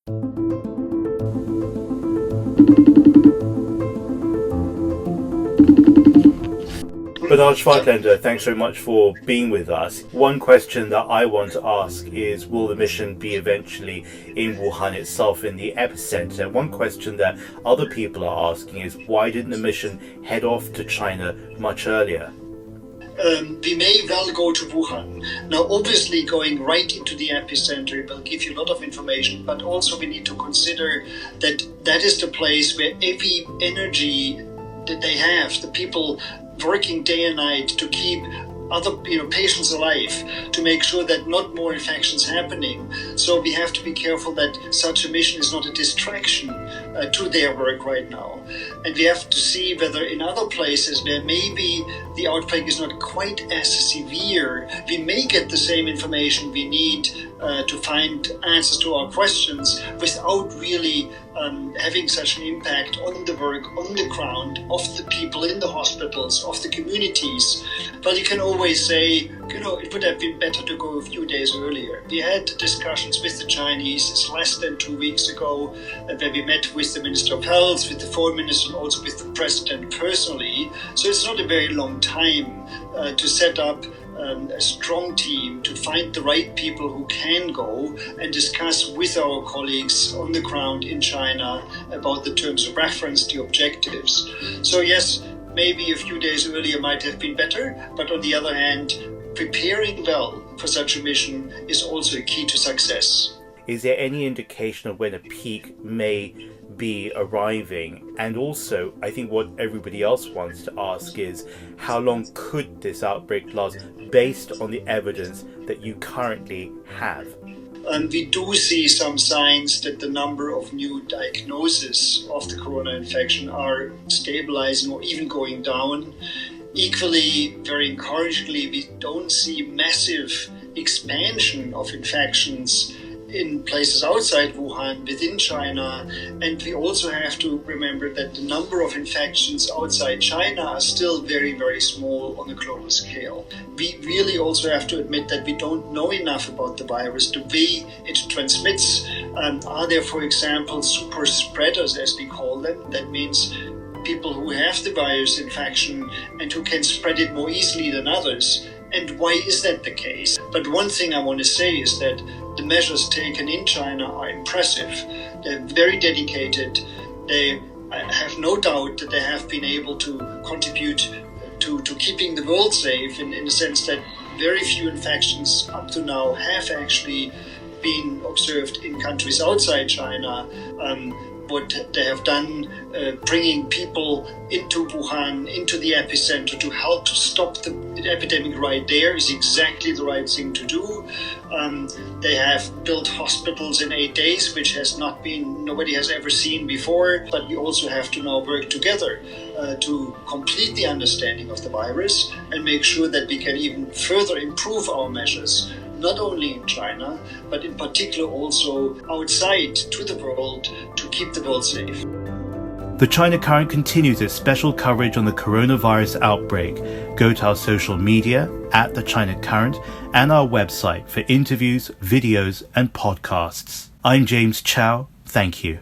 Bernhard Schwartländer, thanks very much for being with us. One question that I want to ask is, will the mission be eventually in Wuhan itself, in the epicenter? One question that other people are asking is, why didn't the mission head off to China much earlier? We may well go to Wuhan. Now, obviously, going right into the epicenter will give you a lot of information, but also we need to consider that that is the place where every energy that they have, the people working day and night to keep other patients alive, to make sure that not more infections happening. So we have to be careful that such a mission is not a distraction to their work right now. And we have to see whether in other places where maybe the outbreak is not quite as severe, we may get the same information we need to find answers to our questions without really having such an impact on the work, on the ground, of the people in the hospitals, of the communities. But you can always say, it would have been better to go a few days earlier. We had discussions with the Chinese less than 2 weeks ago, where we met with the Minister of Health, with the Foreign Minister, and also with the President personally. So it's not a very long time to set up a strong team to find the right people who can go and discuss with our colleagues on the ground in China about the terms of reference, the objectives. So yes, maybe a few days earlier might have been better, but on the other hand, preparing well for such a mission is also a key to success. Is there any indication of when a peak may be arriving? And also, I think what everybody else wants to ask is, how long could this outbreak last based on the evidence that you currently have? And we do see some signs that the number of new diagnoses of the corona infection are stabilizing or even going down. Equally, very encouragingly, we don't see massive expansion of infections in places outside Wuhan, within China. And we also have to remember that the number of infections outside China are still very, very small on a global scale. We really also have to admit that we don't know enough about the virus, the way it transmits. Are there, for example, super spreaders, as we call them? That means people who have the virus infection and who can spread it more easily than others. And why is that the case? But one thing I want to say is that the measures taken in China are impressive. They're very dedicated. They have no doubt that they have been able to contribute to keeping the world safe in the sense that very few infections up to now have actually been observed in countries outside China. What they have done, bringing people into Wuhan, into the epicenter to help to stop the epidemic right there, is exactly the right thing to do. They have built hospitals in 8 days, which nobody has ever seen before. But we also have to now work together to complete the understanding of the virus and make sure that we can even further improve our measures, not only in China, but in particular also outside to the world, to keep the world safe. The China Current continues its special coverage on the coronavirus outbreak. Go to our social media at The China Current and our website for interviews, videos and podcasts. I'm James Chau. Thank you.